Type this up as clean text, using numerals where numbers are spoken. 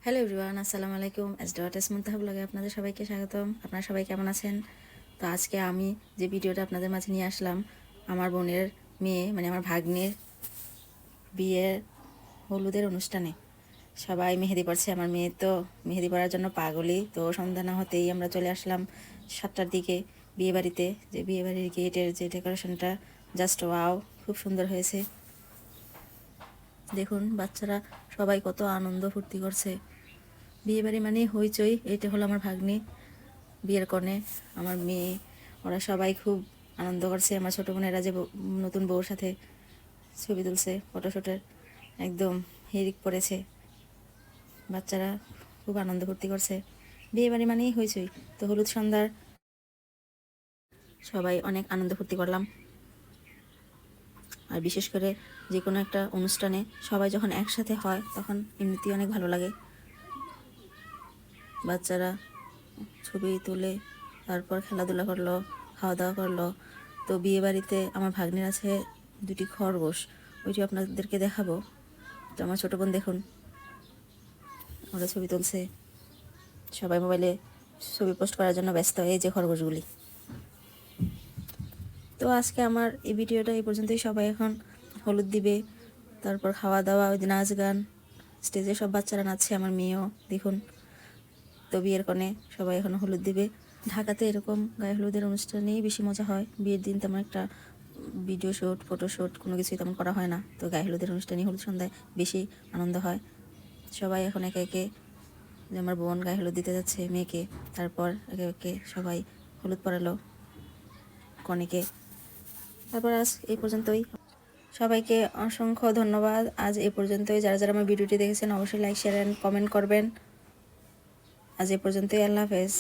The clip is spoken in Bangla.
হ্যালো এভরিওয়ান, আসসালামু আলাইকুম। এস মুনতাহা ব্লগে আপনাদের সবাইকে স্বাগতম। আপনারা সবাই কেমন আছেন? তো আজকে আমি যে ভিডিওটা আপনাদের মাঝে নিয়ে আসলাম, আমার বোনের মেয়ে মানে আমার ভাগ্নের বিয়ের হলুদের অনুষ্ঠানে সবাই মেহেদি পড়ছে। আমার মেয়ে তো মেহেদি পড়ার জন্য পাগলই। তো সন্ধ্যা না হতেই আমরা চলে আসলাম 7টার দিকে বিয়েবাড়িতে। যে বিয়েবাড়ির গেটের যে ডেকোরেশনটা জাস্ট ওয়াও, খুব সুন্দর হয়েছে। দেখুন বাচ্চারা সবাই কত আনন্দ ফুর্তি করছে। বিয়েবাড়ি মানে হইচই। এটা হলো আমার ভাগ্নি, বিয়ের কনে, আমার মেয়ে, ওরা সবাই খুব আনন্দ করছে। আমার ছোটো বোনেরা যে নতুন বউর সাথে ছবি তুলছে, ফটোশ্যুটের একদম হিরিক পড়েছে। বাচ্চারা খুব আনন্দ ফুর্তি করছে। বিয়েবাড়ি মানেই হইচই। তো হলুদ সন্ধ্যার সবাই অনেক আনন্দ ফুর্তি করলাম। আর বিশেষ করে যে কোনো একটা অনুষ্ঠানে সবাই যখন একসাথে হয় তখন এমনিতেই অনেক ভালো লাগে। বাচ্চারা ছবি তুলে তারপর খেলাধুলা করলো, খাওয়া দাওয়া করলো। তো বিয়েবাড়িতে আমার ভাগ্নের আছে 2টি খরগোশ, ওইটি আপনাদেরকে দেখাবো। তো আমার ছোটো বোন দেখুন, ওরা ছবি তুলছে, সবাই মোবাইলে ছবি পোস্ট করার জন্য ব্যস্ত। এই যে খরগোশগুলি। তো আজকে আমার এই ভিডিওটা এই পর্যন্তই। সবাই এখন হলুদ দিবে, তারপর খাওয়া দাওয়া, ওই নাচ গান, স্টেজে সব বাচ্চারা নাচছে, আমার মেয়েও দেখুন। তো বিয়ের কনে সবাই এখন হলুদ দিবে। ঢাকাতে এরকম গায়ে হলুদের অনুষ্ঠানেই বেশি মজা হয়। বিয়ের দিন তেমন একটা ভিডিও শ্যুট, ফটোশ্যুট কোনো কিছুই তেমন করা হয় না। তো গায়ে হলুদের অনুষ্ঠানেই হলুদ সন্ধ্যায় বেশি আনন্দ হয়। সবাই এখন একে একে, যে আমার বোন গায়ে হলুদ দিতে যাচ্ছে মেয়েকে, তারপর একে একে সবাই হলুদ পরালো কনেকে। তারপর আজ এই পর্যন্তই। সবাইকে অসংখ্য ধন্যবাদ। আজ এই পর্যন্তই। যারা যারা আমার ভিডিওটি দেখেছেন অবশ্যই লাইক, শেয়ার অ্যান্ড কমেন্ট করবেন। আজ এই পর্যন্তই। আল্লাহ হাফেজ।